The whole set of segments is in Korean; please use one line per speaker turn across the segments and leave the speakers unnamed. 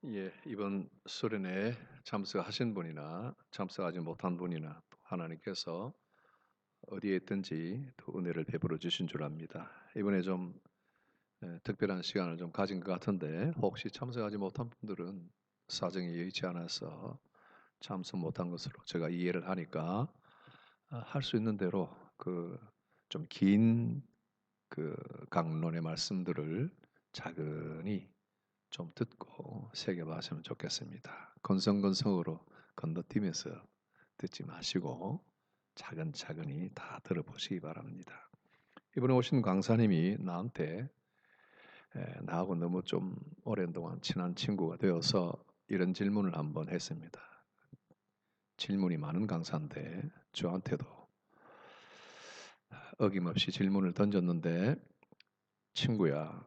예, 이번 수련회에 참석하신 분이나 참석하지 못한 분이나 또 하나님께서 어디에 있든지 또 은혜를 베풀어 주신 줄 압니다. 이번에 좀 특별한 시간을 좀 가진 것 같은데 혹시 참석하지 못한 분들은 사정이 여의치 않아서 참석 못한 것으로 제가 이해를 하니까 할 수 있는 대로 그 좀 긴 그 강론의 말씀들을 차근히 좀 듣고 새겨봤으면 좋겠습니다. 건성건성으로 건너뛰면서 듣지 마시고 차근차근히 다 들어보시기 바랍니다. 이번에 오신 강사님이 나한테 나하고 너무 좀 오랜 동안 친한 친구가 되어서 이런 질문을 한번 했습니다. 질문이 많은 강사인데 저한테도 어김없이 질문을 던졌는데, 친구야,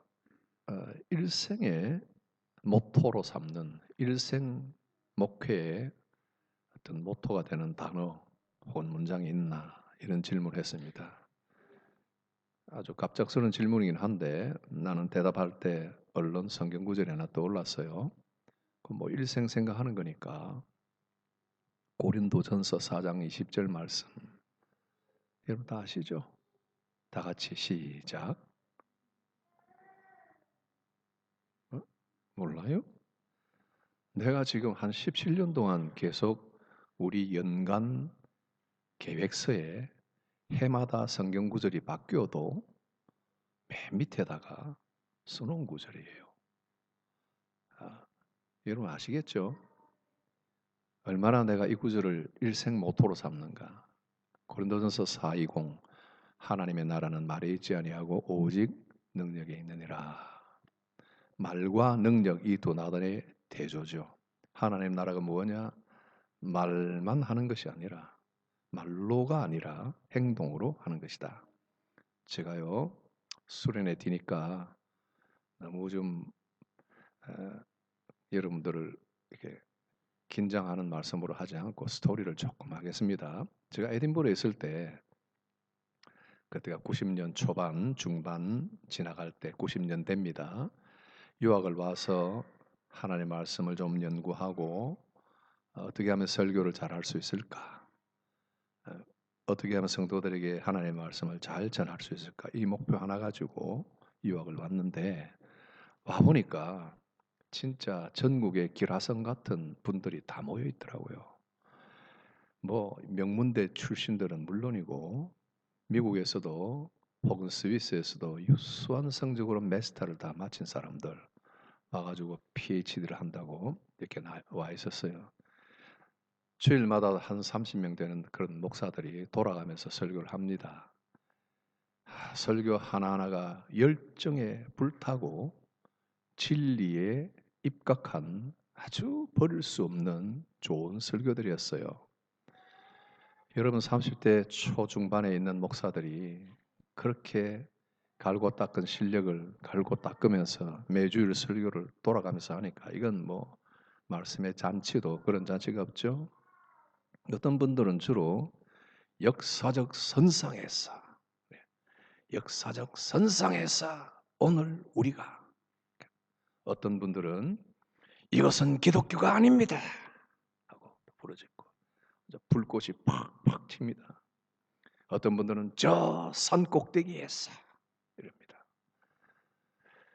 일생의 모토로 삼는 일생 목회의 어떤 모토가 되는 단어 혹은 문장이 있나, 이런 질문을 했습니다. 아주 갑작스러운 질문이긴 한데 나는 대답할 때 얼른 성경 구절이 하나 떠올랐어요. 그 뭐 일생 생각하는 거니까 고린도전서 4장 20절 말씀, 여러분 다 아시죠? 다 같이 시작. 어? 몰라요? 내가 지금 한 17년 동안 계속 우리 연간 계획서에 해마다 성경 구절이 바뀌어도 맨 밑에다가 써놓은 구절이에요. 아, 여러분 아시겠죠? 얼마나 내가 이 구절을 일생 모토로 삼는가. 고린도전서 4:20, 하나님의 나라는 말에 있지 아니하고 오직 능력에 있느니라. 말과 능력, 이 두 나라의 대조죠. 하나님 나라가 뭐냐? 말만 하는 것이 아니라, 말로가 아니라 행동으로 하는 것이다. 제가요, 수련회 뒤니까 너무 좀 여러분들을 이렇게 긴장하는 말씀으로 하지 않고 스토리를 조금 하겠습니다. 제가 에딘버러에 있을 때, 그때가 90년 초반, 중반 지나갈 때 90년 됩니다. 유학을 와서 하나님의 말씀을 좀 연구하고 어떻게 하면 설교를 잘 할 수 있을까? 어, 어떻게 하면 성도들에게 하나님의 말씀을 잘 전할 수 있을까? 이 목표 하나 가지고 유학을 왔는데, 와 보니까 진짜 전국의 기라성 같은 분들이 다 모여 있더라고요. 뭐 명문대 출신들은 물론이고 미국에서도 혹은 스위스에서도 유수한 성적으로 마스터를 다 마친 사람들 와가지고 PhD를 한다고 이렇게 와 있었어요. 주일마다 한 30명 되는 그런 목사들이 돌아가면서 설교를 합니다. 설교 하나하나가 열정에 불타고 진리에 입각한 아주 버릴 수 없는 좋은 설교들이었어요. 여러분 30대 초중반에 있는 목사들이 그렇게 갈고 닦은 실력을 갈고 닦으면서 매주일 설교를 돌아가면서 하니까 이건 뭐 말씀의 잔치도 그런 잔치가 없죠. 어떤 분들은 주로 역사적 선상에서, 역사적 선상에서 오늘 우리가, 어떤 분들은 이것은 기독교가 아닙니다 하고 부르짖고 불꽃이 팍팍 튑니다. 어떤 분들은 저 산 꼭대기에서 이럽니다.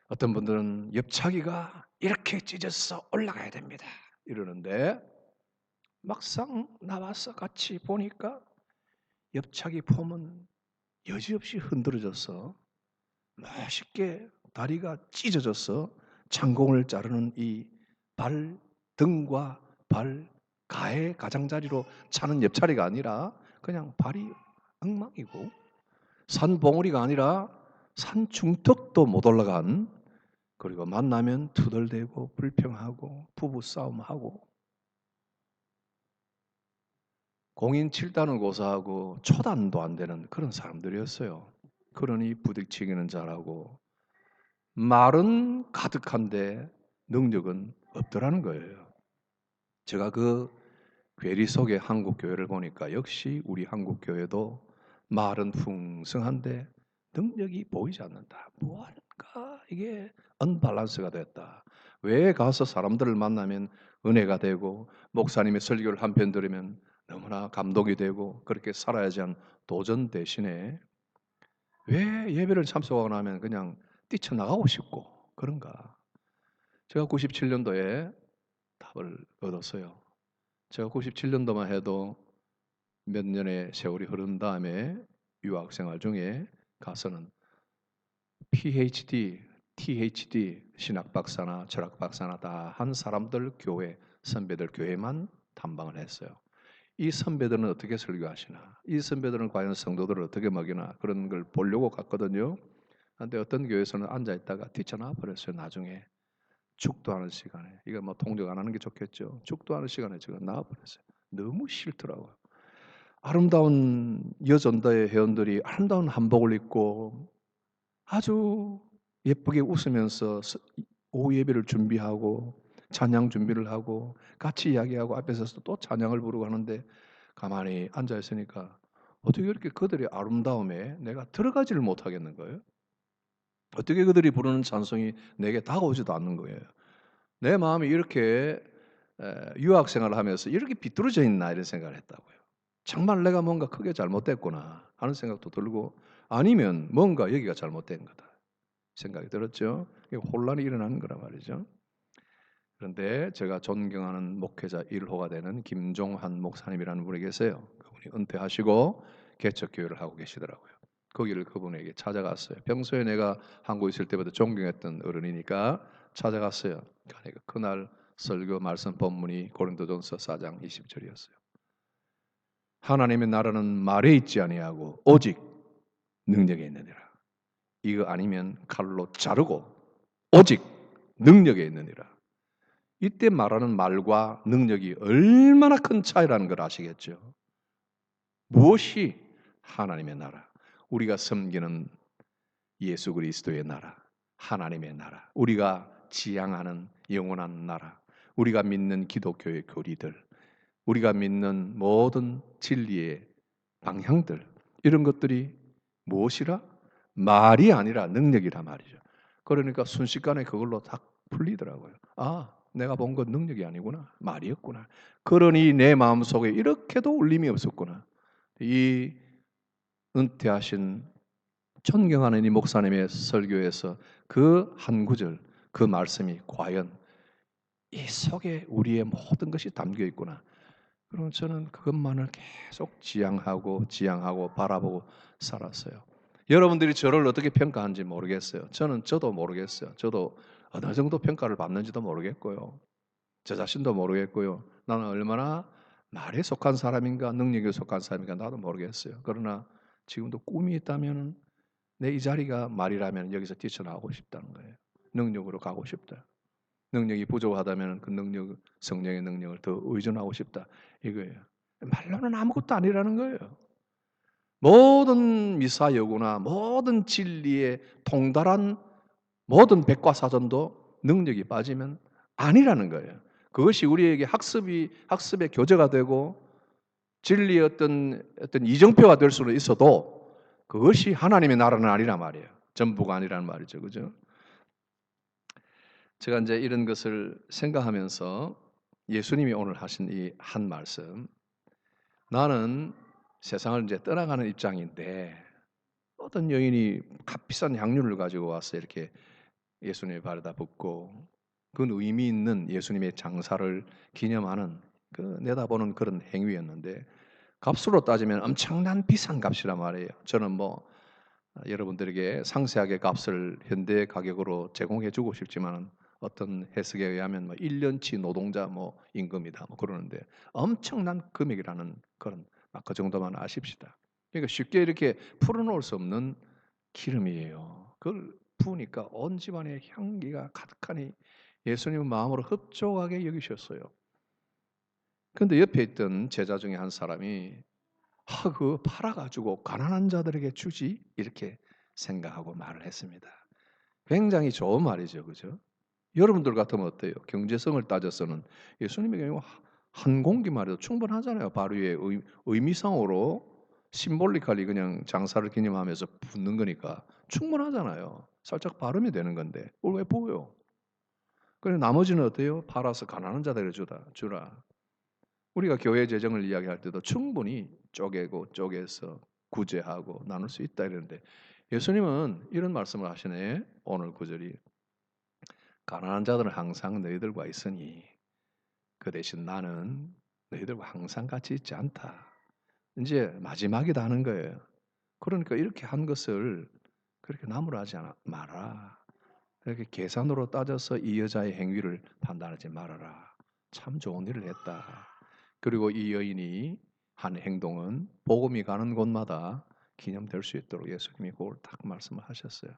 어떤 분들은 옆차기가 이렇게 찢어서 올라가야 됩니다 이러는데, 막상 나와서 같이 보니까 옆차기 폼은 여지없이 흔들어져서 멋있게 다리가 찢어져서 창공을 자르는 이 발 등과 발 가해 가장자리로 차는 옆차리가 아니라 그냥 발이 엉망이고, 산 봉우리가 아니라 산 중턱도 못 올라간, 그리고 만나면 투덜대고 불평하고 부부싸움하고 공인 7단을 고사하고 초단도 안 되는 그런 사람들이었어요. 그러니 부딪히기는 잘하고 말은 가득한데 능력은 없더라는 거예요. 제가 그 괴리 속의 한국 교회를 보니까 역시 우리 한국 교회도 말은 풍성한데 능력이 보이지 않는다. 무언가 이게 언밸런스가 됐다. 왜 가서 사람들을 만나면 은혜가 되고 목사님의 설교를 한 편 들으면 너무나 감동이 되고 그렇게 살아야지 한 도전 대신에 왜 예배를 참석하고 나면 그냥 뛰쳐나가고 싶고 그런가? 제가 97년도에 답을 얻었어요. 제가 97년도만 해도 몇 년의 세월이 흐른 다음에 유학 생활 중에 가서는 PhD, THD 신학 박사나 철학 박사나 다 한 사람들 교회 선배들 교회만 탐방을 했어요. 이 선배들은 어떻게 설교하시나? 이 선배들은 과연 성도들을 어떻게 먹이나? 그런 걸 보려고 갔거든요. 근데 어떤 교회에서는 앉아 있다가 뛰쳐나와 버렸어요. 나중에 축도하는 시간에 이거 뭐 통역 안 하는 게 좋겠죠. 축도하는 시간에 제가 나와 버렸어요. 너무 싫더라고요. 아름다운 여전도의 회원들이 아름다운 한복을 입고 아주 예쁘게 웃으면서 오후 예배를 준비하고 찬양 준비를 하고 같이 이야기하고 앞에 서서 또 찬양을 부르고 하는데 가만히 앉아 있으니까 어떻게 그렇게 그들의 아름다움에 내가 들어가지를 못하겠는 거예요? 어떻게 그들이 부르는 찬송이 내게 다가오지도 않는 거예요. 내 마음이 이렇게 유학 생활을 하면서 이렇게 비뚤어져 있나 이런 생각을 했다고요. 정말 내가 뭔가 크게 잘못됐구나 하는 생각도 들고 아니면 뭔가 여기가 잘못된 거다 생각이 들었죠. 혼란이 일어나는 거란 말이죠. 그런데 제가 존경하는 목회자 1호가 되는 김종환 목사님이라는 분이 계세요. 그분이 은퇴하시고 개척교회를 하고 계시더라고요. 거기를 그분에게 찾아갔어요. 평소에 내가 한국에 있을 때부터 존경했던 어른이니까 찾아갔어요. 그러니까 그날 설교 말씀 본문이 고린도전서 4장 20절이었어요. 하나님의 나라는 말에 있지 아니하고 오직 능력에 있느니라. 이거 아니면 칼로 자르고 오직 능력에 있느니라. 이때 말하는 말과 능력이 얼마나 큰 차이라는 걸 아시겠죠? 무엇이 하나님의 나라, 우리가 섬기는 예수 그리스도의 나라, 하나님의 나라, 우리가 지향하는 영원한 나라, 우리가 믿는 기독교의 교리들, 우리가 믿는 모든 진리의 방향들, 이런 것들이 무엇이라? 말이 아니라 능력이라 말이죠. 그러니까 순식간에 그걸로 다 풀리더라고요. 아, 내가 본 건 능력이 아니구나. 말이었구나. 그러니 내 마음속에 이렇게도 울림이 없었구나. 이 은퇴하신 존경하는 이 목사님의 설교에서 그 한 구절, 그 말씀이 과연 이 속에 우리의 모든 것이 담겨 있구나. 그럼 저는 그것만을 계속 지향하고 바라보고 살았어요. 여러분들이 저를 어떻게 평가하는지 모르겠어요. 저도 모르겠어요. 저도 어느 정도 평가를 받는지도 모르겠고요. 저 자신도 모르겠고요. 나는 얼마나 말에 속한 사람인가 능력에 속한 사람인가 나도 모르겠어요. 그러나 지금도 꿈이 있다면 내 이 자리가 말이라면 여기서 뛰쳐나오고 싶다는 거예요. 능력으로 가고 싶다. 능력이 부족하다면 그 능력, 성령의 능력을 더 의존하고 싶다. 이거예요. 말로는 아무것도 아니라는 거예요. 모든 미사여구나 모든 진리에 통달한 모든 백과사전도 능력이 빠지면 아니라는 거예요. 그것이 우리에게 학습의 교재가 되고 진리의 어떤 이정표가 될 수는 있어도 그것이 하나님의 나라는 아니란 말이에요. 전부가 아니라는 말이죠. 그죠? 제가 이제 이런 것을 생각하면서 예수님이 오늘 하신 이 한 말씀, 나는 세상을 이제 떠나가는 입장인데 어떤 여인이 값비싼 향유를 가지고 와서 이렇게 예수님의 발에다 붓고 그건 의미 있는 예수님의 장사를 기념하는 그 내다보는 그런 행위였는데 값으로 따지면 엄청난 비싼 값이란 말이에요. 저는 뭐 여러분들에게 상세하게 값을 현대 가격으로 제공해 주고 싶지만 어떤 해석에 의하면 뭐 1년치 노동자 뭐 임금이다 뭐 그러는데 엄청난 금액이라는 그런 그 정도만 아십시다. 그러니까 쉽게 이렇게 풀어놓을 수 없는 기름이에요. 그걸 부으니까 온 집안에 향기가 가득하니 예수님은 마음으로 흡족하게 여기셨어요. 그런데 옆에 있던 제자 중에 한 사람이 그 팔아가지고 가난한 자들에게 주지 이렇게 생각하고 말을 했습니다. 굉장히 좋은 말이죠, 그죠? 여러분들 같으면 어때요? 경제성을 따져서는 예수님의 경우 한 공기 말해도 충분하잖아요. 발 위에 의미상으로 심볼리컬리 그냥 장사를 기념하면서 붓는 거니까 충분하잖아요. 살짝 발음이 되는 건데 그걸 왜 부어요? 그래 나머지는 어때요? 팔아서 가난한 자들에게 주라. 우리가 교회 재정을 이야기할 때도 충분히 쪼개고 쪼개서 구제하고 나눌 수 있다 이러는데 예수님은 이런 말씀을 하시네. 오늘 구절이 가난한 자들은 항상 너희들과 있으니 그 대신 나는 너희들과 항상 같이 있지 않다. 이제 마지막이다 하는 거예요. 그러니까 이렇게 한 것을 그렇게 나무라지 마라. 이렇게 계산으로 따져서 이 여자의 행위를 판단하지 말아라. 참 좋은 일을 했다. 그리고 이 여인이 한 행동은 복음이 가는 곳마다 기념될 수 있도록 예수님이 그걸 딱 말씀을 하셨어요.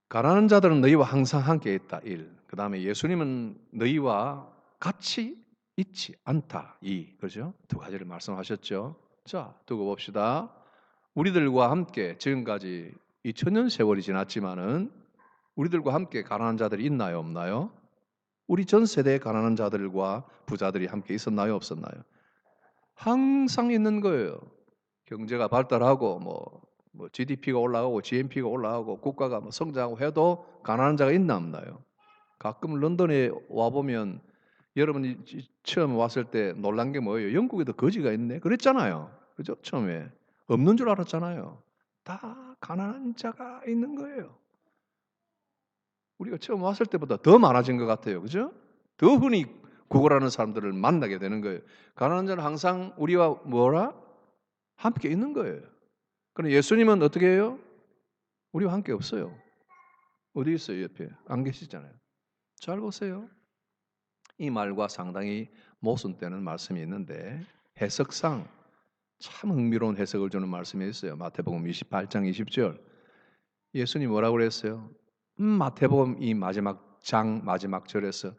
가난한 자들은 너희와 항상 함께 있다. 1. 그 다음에 예수님은 너희와 같이 있지 않다. 2. 그죠? 두 가지를 말씀하셨죠. 자, 두고 봅시다. 우리들과 함께 지금까지 2000년 세월이 지났지만은 우리들과 함께 가난한 자들이 있나요? 없나요? 우리 전 세대의 가난한 자들과 부자들이 함께 있었나요? 없었나요? 항상 있는 거예요. 경제가 발달하고 뭐 GDP가 올라가고 GNP가 올라가고 국가가 뭐 성장하고 해도 가난한 자가 있나 없나요? 가끔 런던에 와 보면 여러분이 처음 왔을 때 놀란 게 뭐예요? 영국에도 거지가 있네. 그랬잖아요. 그죠? 처음에 없는 줄 알았잖아요. 다 가난한 자가 있는 거예요. 우리가 처음 왔을 때보다 더 많아진 것 같아요. 그죠? 더 흔히 구걸하는 사람들을 만나게 되는 거예요. 가난한 자는 항상 우리와 뭐라? 함께 있는 거예요. 그럼 예수님은 어떻게 해요? 우리와 함께 없어요. 어디 있어요? 옆에. 안 계시잖아요. 잘 보세요. 이 말과 상당히 모순되는 말씀이 있는데 해석상 참 흥미로운 해석을 주는 말씀이 있어요. 마태복음 28장 20절. 예수님이 뭐라고 그랬어요? 마태복음 이 마지막 절에서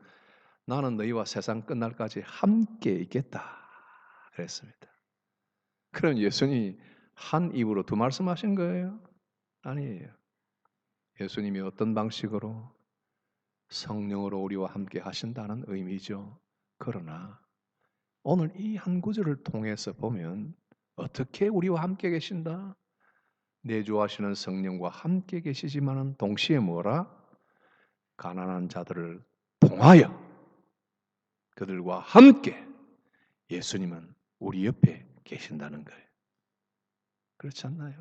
나는 너희와 세상 끝날까지 함께 있겠다 그랬습니다. 그럼 예수님이 한 입으로 두 말씀하신 거예요? 아니에요. 예수님이 어떤 방식으로 성령으로 우리와 함께 하신다는 의미죠. 그러나 오늘 이 한 구절을 통해서 보면 어떻게 우리와 함께 계신다? 내주하시는 성령과 함께 계시지만은 동시에 뭐라? 가난한 자들을 통하여 그들과 함께 예수님은 우리 옆에 계신다는 거예요. 그렇지 않나요?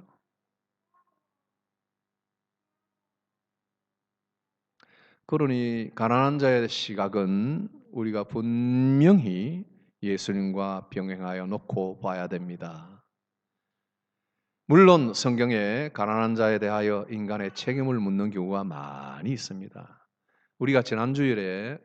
그러니 가난한 자의 시각은 우리가 분명히 예수님과 병행하여 놓고 봐야 됩니다. 물론 성경에 가난한 자에 대하여 인간의 책임을 묻는 경우가 많이 있습니다. 우리가 지난 주일에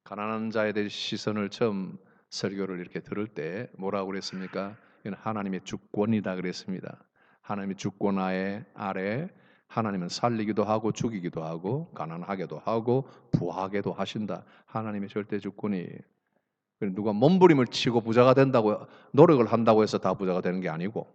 가난한 자에 대한 시선을 처음 설교를 이렇게 들을 때 뭐라고 그랬습니까? 이건 하나님의 주권이다 그랬습니다. 하나님의 주권 아래 하나님은 살리기도 하고 죽이기도 하고 가난하게도 하고 부하게도 하신다. 하나님의 절대 주권이 누가 몸부림을 치고 부자가 된다고 노력을 한다고 해서 다 부자가 되는 게 아니고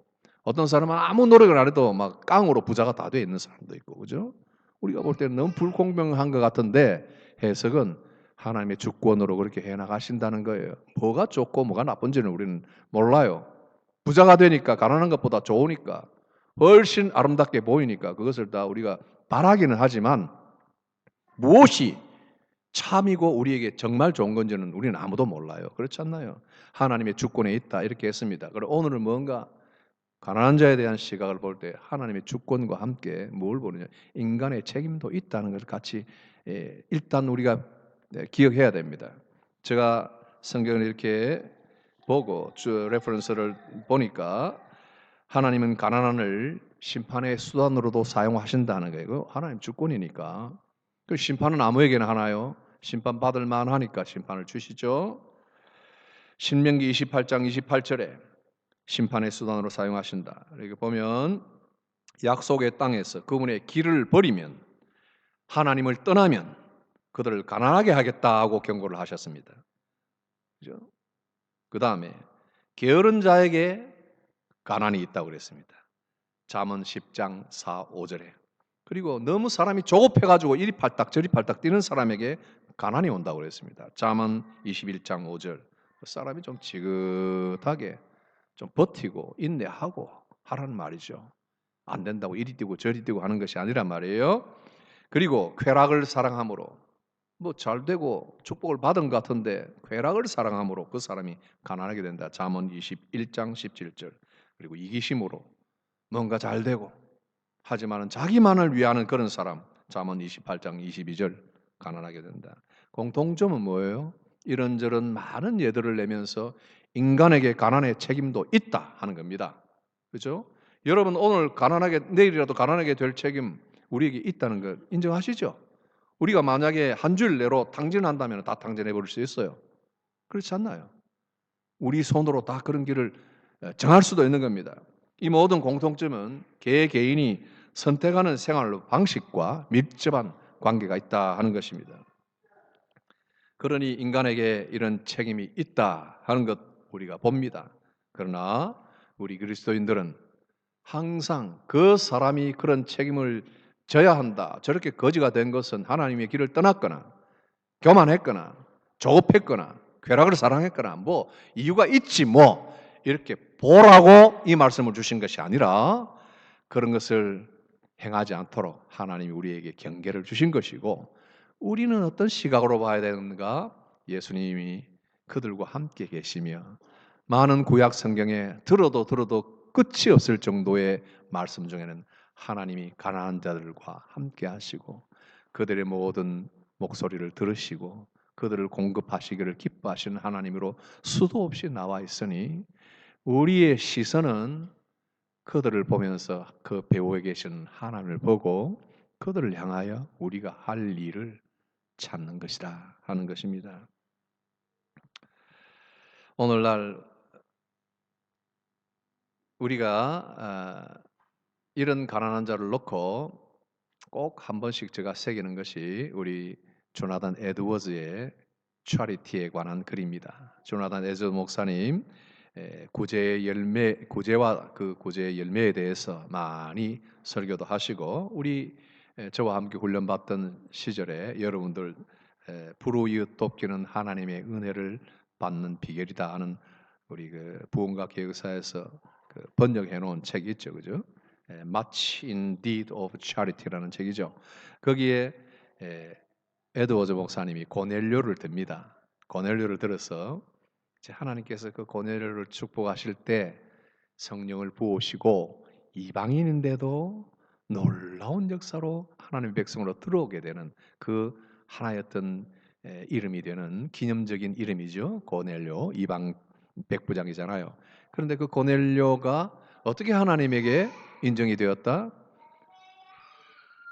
어떤 사람은 아무 노력을 안 해도 막 깡으로 부자가 다 돼 있는 사람도 있고 그죠? 우리가 볼 때는 너무 불공평한 것 같은데 해석은 하나님의 주권으로 그렇게 해나가신다는 거예요. 뭐가 좋고 뭐가 나쁜지는 우리는 몰라요. 부자가 되니까 가난한 것보다 좋으니까 훨씬 아름답게 보이니까 그것을 다 우리가 바라기는 하지만 무엇이 참이고 우리에게 정말 좋은 건지는 우리는 아무도 몰라요. 그렇지 않나요? 하나님의 주권에 있다 이렇게 했습니다. 그럼 오늘은 뭔가 가난한 자에 대한 시각을 볼 때 하나님의 주권과 함께 뭘 보느냐? 인간의 책임도 있다는 것을 같이 일단 우리가 기억해야 됩니다. 제가 성경을 이렇게 보고 레퍼런스를 보니까 하나님은 가난한을 심판의 수단으로도 사용하신다는 거예요. 하나님 주권이니까. 그 심판은 아무에게나 하나요? 심판받을 만하니까 심판을 주시죠. 신명기 28장 28절에 심판의 수단으로 사용하신다. 이렇게 보면 약속의 땅에서 그분의 길을 버리면 하나님을 떠나면 그들을 가난하게 하겠다고 경고를 하셨습니다. 그죠? 그 다음에 게으른 자에게 가난이 있다고 그랬습니다. 잠언 10장 4, 5절에 그리고 너무 사람이 조급해가지고 이리 팔딱 저리 팔딱 뛰는 사람에게 가난이 온다고 그랬습니다. 잠언 21장 5절 사람이 좀 지긋하게 좀 버티고 인내하고 하라는 말이죠. 안 된다고 이리 뛰고 저리 뛰고 하는 것이 아니란 말이에요. 그리고 쾌락을 사랑함으로, 뭐 잘 되고 축복을 받은 것 같은데 쾌락을 사랑함으로 그 사람이 가난하게 된다. 잠언 21장 17절. 그리고 이기심으로 뭔가 잘 되고 하지만은 자기만을 위하는 그런 사람, 잠언 28장 22절, 가난하게 된다. 공통점은 뭐예요? 이런저런 많은 예들을 내면서 인간에게 가난의 책임도 있다 하는 겁니다. 그렇죠? 여러분 오늘 가난하게, 내일이라도 가난하게 될 책임 우리에게 있다는 걸 인정하시죠? 우리가 만약에 한 주일 내로 탕진한다면 다 탕진해 버릴 수 있어요. 그렇지 않나요? 우리 손으로 다 그런 길을 정할 수도 있는 겁니다. 이 모든 공통점은 개개인이 선택하는 생활 방식과 밀접한 관계가 있다 하는 것입니다. 그러니 인간에게 이런 책임이 있다 하는 것 우리가 봅니다. 그러나 우리 그리스도인들은 항상 그 사람이 그런 책임을 져야 한다, 저렇게 거지가 된 것은 하나님의 길을 떠났거나 교만했거나 조급했거나 쾌락을 사랑했거나 뭐 이유가 있지 뭐 이렇게 보라고 이 말씀을 주신 것이 아니라 그런 것을 행하지 않도록 하나님이 우리에게 경계를 주신 것이고, 우리는 어떤 시각으로 봐야 되는가? 예수님이 그들과 함께 계시며 많은 구약 성경에 들어도 끝이 없을 정도의 말씀 중에는 하나님이 가난한 자들과 함께 하시고 그들의 모든 목소리를 들으시고 그들을 공급하시기를 기뻐하시는 하나님으로 수도 없이 나와 있으니 우리의 시선은 그들을 보면서 그 배후에 계신 하나님을 보고 그들을 향하여 우리가 할 일을 찾는 것이다 하는 것입니다. 오늘날 우리가 이런 가난한 자를 놓고 꼭 한 번씩 제가 새기는 것이 우리 조나단 에드워즈의 차리티에 관한 글입니다. 조나단 에드워즈 목사님 구제의 열매, 구제와 그 구제의 열매에 대해서 많이 설교도 하시고 우리 저와 함께 훈련받던 시절에 여러분들 불우이웃 돕기는 하나님의 은혜를 받는 비결이다 하는 우리 그 부흥과 개혁사에서 그 번역해 놓은 책이 있죠, 그죠? Much in Deed of Charity라는 책이죠. 거기에 에드워즈 목사님이 고넬료를 듭니다. 고넬료를 들어서 하나님께서 그 고넬료를 축복하실 때 성령을 부으시고 이방인인데도 놀라운 역사로 하나님의 백성으로 들어오게 되는 그 하나의 어떤 이름이 되는 기념적인 이름이죠. 고넬료, 이방 백부장이잖아요. 그런데 그 고넬료가 어떻게 하나님에게 인정이 되었다?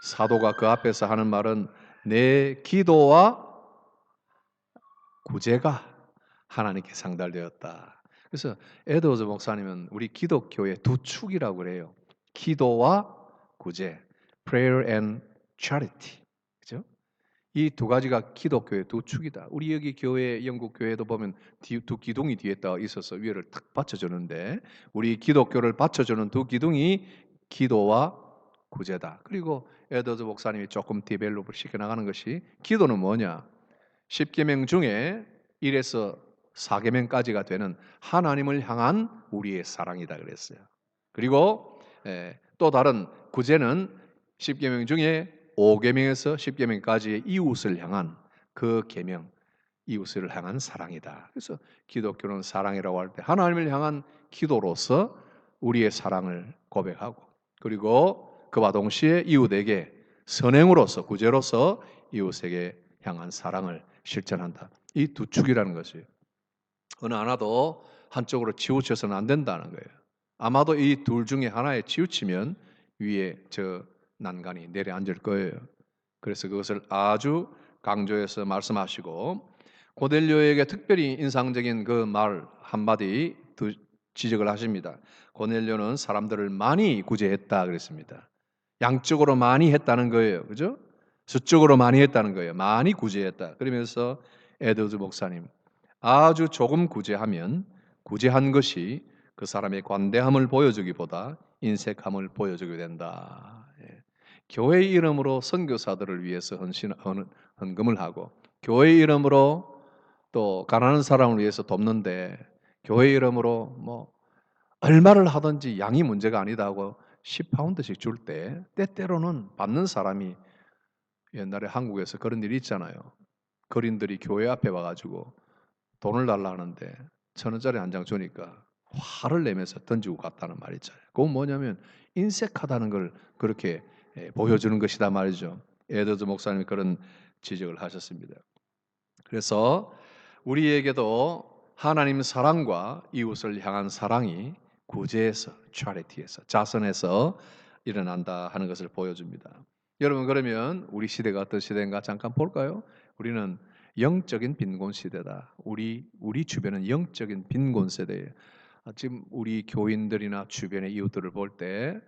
사도가 그 앞에서 하는 말은 내 기도와 구제가 하나님께 상달되었다. 그래서 에드워즈 목사님은 우리 기독교의 두 축이라고 그래요. 기도와 구제, prayer and charity. 그죠? 이 두 가지가 기독교의 두 축이다. 우리 여기 교회, 영국 교회도 보면 두 기둥이 뒤에다 있어서 위를 탁 받쳐주는데 우리 기독교를 받쳐주는 두 기둥이 기도와 구제다. 그리고 에드워즈 목사님이 조금 디벨롭을 시켜나가는 것이 기도는 뭐냐? 10계명 중에 1에서 4계명까지가 되는 하나님을 향한 우리의 사랑이다 그랬어요. 그리고 또 다른 구제는 10계명 중에 5계명에서 10계명까지의 이웃을 향한 그 계명, 이웃을 향한 사랑이다. 그래서 기독교는 사랑이라고 할 때 하나님을 향한 기도로서 우리의 사랑을 고백하고 그리고 그와 동시에 이웃에게 선행으로서 구제로서 이웃에게 향한 사랑을 실천한다. 이 두 축이라는 것이 어느 하나도 한쪽으로 치우쳐서는 안 된다는 거예요. 아마도 이 둘 중에 하나에 치우치면 위에 저 난간이 내려앉을 거예요. 그래서 그것을 아주 강조해서 말씀하시고 고넬료에게 특별히 인상적인 그 말 한마디 지적을 하십니다. 고넬료는 사람들을 많이 구제했다 그랬습니다. 양적으로 많이 했다는 거예요. 그죠? 수적으로 많이 했다는 거예요. 많이 구제했다. 그러면서 에드워즈 목사님, 아주 조금 구제하면 구제한 것이 그 사람의 관대함을 보여주기보다 인색함을 보여주게 된다. 예. 교회 이름으로 선교사들을 위해서 헌금을 하고 교회 이름으로 또 가난한 사람을 위해서 돕는데 교회 이름으로 뭐 얼마를 하든지 양이 문제가 아니다 하고 10파운드씩 줄 때 때때로는 받는 사람이 옛날에 한국에서 그런 일이 있잖아요. 거린들이 교회 앞에 와가지고 돈을 달라 하는데 1,000원짜리 한 장 주니까 화를 내면서 던지고 갔다는 말이 있잖아요. 그건 뭐냐면 인색하다는 걸 그렇게 보여주는 것이다 말이죠. 에드워드 목사님이 그런 지적을 하셨습니다. 그래서 우리에게도 하나님 사랑과 이웃을 향한 사랑이 구제에서, charity에서, 자선에서 일어난다 하는 것을 보여줍니다. 여러분, 그러면 우리 시대가 어떤 시대인가 잠깐 볼까요? 우리는 영적인 빈곤 시대다. 우리 주변은 영적인 빈곤 세대예요. 지금 우리 교인들이나 주변의 이웃들을 볼 때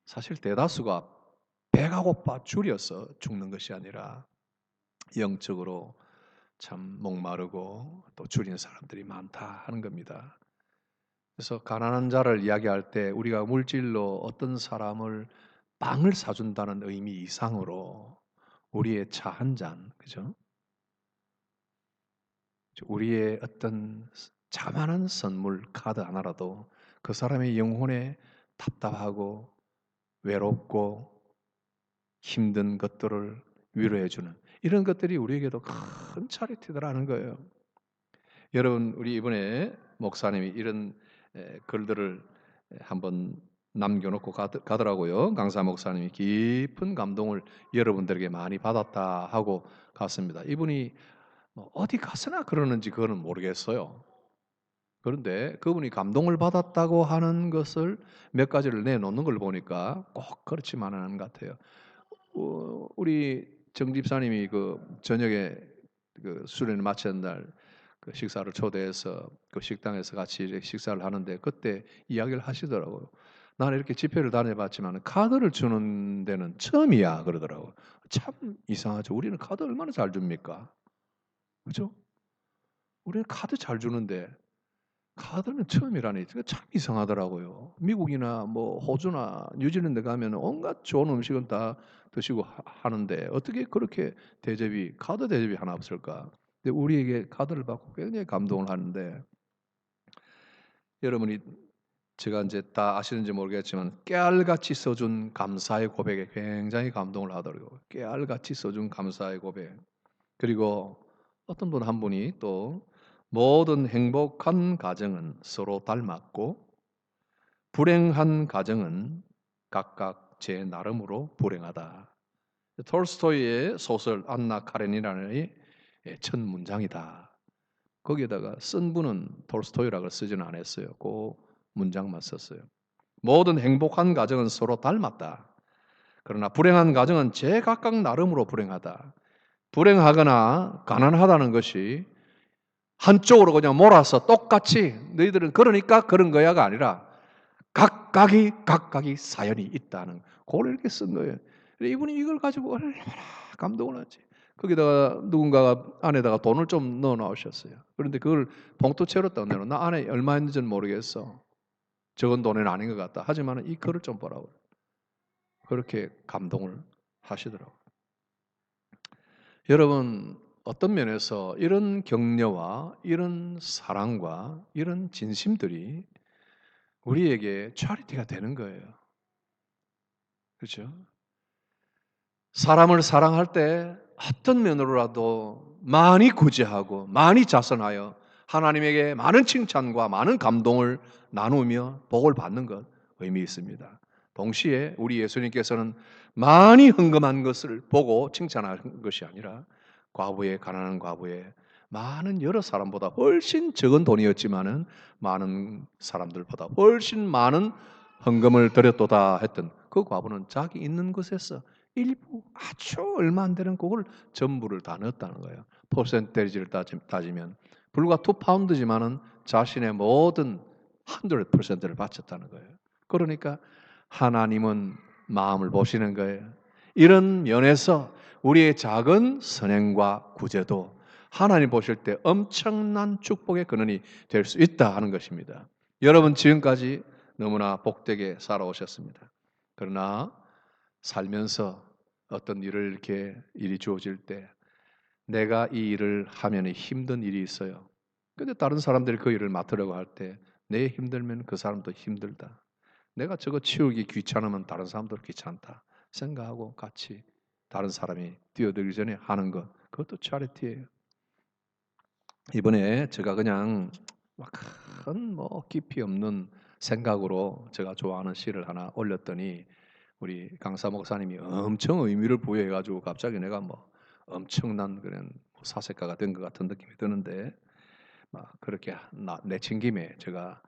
사실 대다수가 배가 고파 줄여서 죽는 것이 아니라 영적으로 참 목마르고 또 줄인 사람들이 많다 하는 겁니다. 그래서 가난한 자를 이야기할 때 우리가 물질로 어떤 사람을 빵을 사준다는 의미 이상으로 우리의 차 한 잔, 그죠? 우리의 어떤 자만한 선물 카드 하나라도 그 사람의 영혼에 답답하고 외롭고 힘든 것들을 위로해주는 이런 것들이 우리에게도 큰 차리티더라는 거예요. 여러분, 우리 이번에 목사님이 이런 글들을 한번 남겨놓고 가더라고요. 강사 목사님이 깊은 감동을 여러분들에게 많이 받았다 하고 갔습니다. 이분이 뭐 어디 가서나 그러는지 그거는 모르겠어요. 그런데 그분이 감동을 받았다고 하는 것을 몇 가지를 내놓는 걸 보니까 꼭 그렇지만은 않은 것 같아요. 우리 정 집사님이 그 저녁에 그 수련을 마치는 날 그 식사를 초대해서 그 식당에서 같이 이렇게 식사를 하는데 그때 이야기를 하시더라고요. 나는 이렇게 집회를 다녀봤지만 카드를 주는 데는 처음이야 그러더라고요. 참 이상하죠. 우리는 카드 얼마나 잘 줍니까? 그죠? 우리는 카드 잘 주는데 카드는 처음이라니 참 이상하더라고요. 미국이나 뭐 호주나 뉴질랜드 가면 온갖 좋은 음식은 다 드시고 하는데 어떻게 그렇게 카드 대접이 하나 없을까? 근데 우리에게 카드를 받고 굉장히 감동을 하는데 여러분이 제가 이제 다 아시는지 모르겠지만 깨알같이 써준 감사의 고백에 굉장히 감동을 하더라고요. 깨알같이 써준 감사의 고백. 그리고 어떤 분 한 분이 또 모든 행복한 가정은 서로 닮았고 불행한 가정은 각각 제 나름으로 불행하다. 톨스토이의 소설 안나 카레니나의 첫 문장이다. 거기에다가 쓴 분은 톨스토이라고 쓰지는 않았어요. 그 문장만 썼어요. 모든 행복한 가정은 서로 닮았다. 그러나 불행한 가정은 제 각각 나름으로 불행하다. 불행하거나 가난하다는 것이 한쪽으로 그냥 몰아서 똑같이 너희들은 그러니까 그런 거야가 아니라 각각이 사연이 있다는 그걸 이렇게 쓴 거예요. 이분이 이걸 가지고 얼마나 감동을 하지. 거기다가 누군가가 안에다가 돈을 좀 넣어 나오셨어요. 그런데 그걸 봉투채로 떠내놓. 나 안에 얼마 있는지는 모르겠어. 적은 돈은 아닌 것 같다. 하지만 이 글을 좀 보라고. 그렇게 감동을 하시더라고요. 여러분, 어떤 면에서 이런 격려와 이런 사랑과 이런 진심들이 우리에게 차리티가 되는 거예요. 그렇죠? 사람을 사랑할 때 어떤 면으로라도 많이 구제하고 많이 자선하여 하나님에게 많은 칭찬과 많은 감동을 나누며 복을 받는 것 의미 있습니다. 동시에 우리 예수님께서는 많이 헌금한 것을 보고 칭찬하는 것이 아니라 가난한 과부의 많은 여러 사람보다 훨씬 적은 돈이었지만은 많은 사람들보다 훨씬 많은 헌금을 드렸도다 했던 그 과부는 자기 있는 것에서 일부 아주 얼마 안 되는 그걸 전부를 다 넣었다는 거예요. 퍼센테이지를 따지면 불과 2파운드지만은 자신의 모든 100%를 바쳤다는 거예요. 그러니까 하나님은 마음을 보시는 거예요. 이런 면에서 우리의 작은 선행과 구제도 하나님 보실 때 엄청난 축복의 근원이 될 수 있다 하는 것입니다. 여러분 지금까지 너무나 복되게 살아오셨습니다. 그러나 살면서 어떤 일을 이렇게 일이 주어질 때 내가 이 일을 하면 힘든 일이 있어요. 근데 다른 사람들이 그 일을 맡으려고 할 때 내 힘들면 그 사람도 힘들다. 내가 저거 치우기 귀찮으면 다른 사람도 귀찮다 생각하고 같이 다른 사람이 뛰어들기 전에 하는 것, 그것도 차리티예요. 이번에 제가 그냥 막 큰 뭐 깊이 없는 생각으로 제가 좋아하는 시를 하나 올렸더니 우리 강사 목사님이 엄청 의미를 부여해가지고 갑자기 내가 뭐 엄청난 그런 사색가가 된 것 같은 느낌이 드는데, 막 그렇게 내친 김에 제가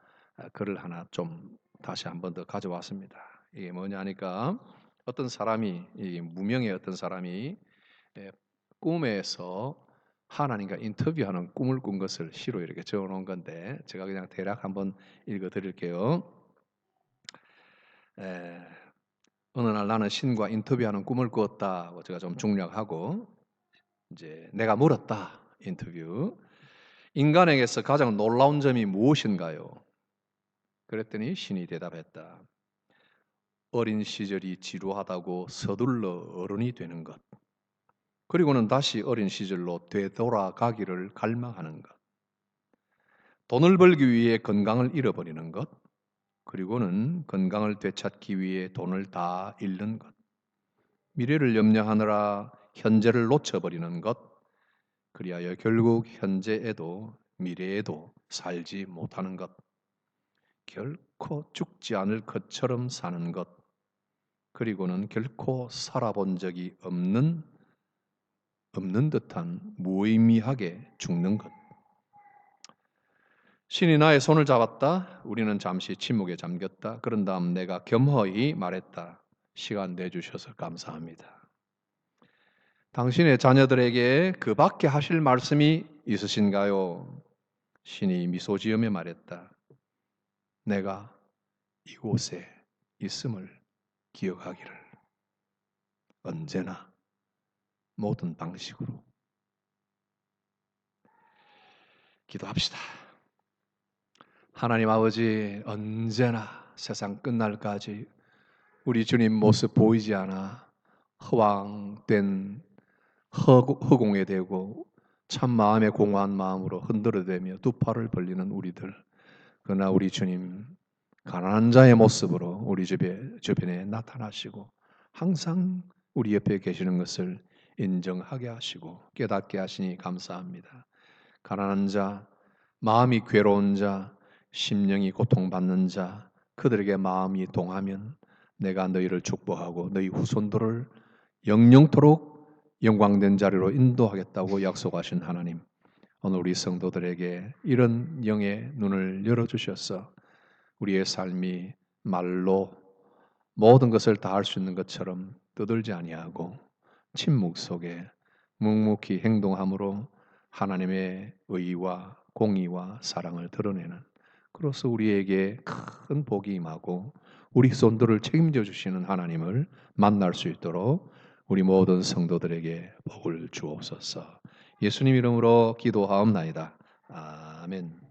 글을 하나 좀 다시 한 번 더 가져왔습니다. 이게 뭐냐니까, 어떤 사람이, 이 무명의 어떤 사람이 꿈에서 하나님과 인터뷰하는 꿈을 꾼 것을 시로 이렇게 적어놓은 건데, 제가 그냥 대략 한번 읽어드릴게요. 어느 날 나는 신과 인터뷰하는 꿈을 꾸었다고 제가 좀 중략하고, 이제 내가 물었다. 인터뷰. 인간에게서 가장 놀라운 점이 무엇인가요? 그랬더니 신이 대답했다. 어린 시절이 지루하다고 서둘러 어른이 되는 것. 그리고는 다시 어린 시절로 되돌아가기를 갈망하는 것. 돈을 벌기 위해 건강을 잃어버리는 것. 그리고는 건강을 되찾기 위해 돈을 다 잃는 것. 미래를 염려하느라 현재를 놓쳐버리는 것. 그리하여 결국 현재에도 미래에도 살지 못하는 것. 결코 죽지 않을 것처럼 사는 것. 그리고는 결코 살아본 적이 없는 듯한 무의미하게 죽는 것. 신이 나의 손을 잡았다. 우리는 잠시 침묵에 잠겼다. 그런 다음 내가 겸허히 말했다. 시간 내주셔서 감사합니다. 당신의 자녀들에게 그 밖에 하실 말씀이 있으신가요? 신이 미소 지으며 말했다. 내가 이곳에 있음을 기억하기를. 언제나 모든 방식으로. 기도합시다. 하나님 아버지, 언제나 세상 끝날까지 우리 주님 모습 보이지 않아 허황된 허공에 대고 참 마음에 공허한 마음으로 흔들어대며 두 팔을 벌리는 우리들. 그러나 우리 주님 가난한 자의 모습으로 우리 주변에 나타나시고 항상 우리 옆에 계시는 것을 인정하게 하시고 깨닫게 하시니 감사합니다. 가난한 자, 마음이 괴로운 자, 심령이 고통받는 자, 그들에게 마음이 동하면 내가 너희를 축복하고 너희 후손들을 영영토록 영광된 자리로 인도하겠다고 약속하신 하나님, 오늘 우리 성도들에게 이런 영의 눈을 열어주셔서 우리의 삶이 말로 모든 것을 다 할 수 있는 것처럼 떠들지 아니하고 침묵 속에 묵묵히 행동함으로 하나님의 의와 공의와 사랑을 드러내는, 그로서 우리에게 큰 복이 임하고 우리 손들을 책임져 주시는 하나님을 만날 수 있도록 우리 모든 성도들에게 복을 주옵소서. 예수님 이름으로 기도하옵나이다. 아멘.